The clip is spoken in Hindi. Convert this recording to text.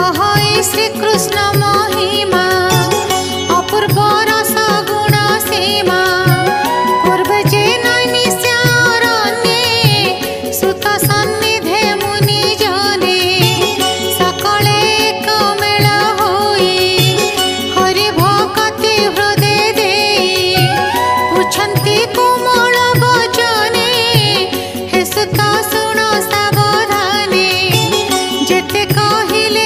श्री कृष्ण महिमा अपूर्व रस गुण सीमा पूर्व जे नैमिषारण्ये सुत सन्निधे मुनि जने सकले एक मेल होई हरि भक्ति हृदय देई पूछन्ति कोमल वचने हे सुत सुन सावधाने जेते कहिले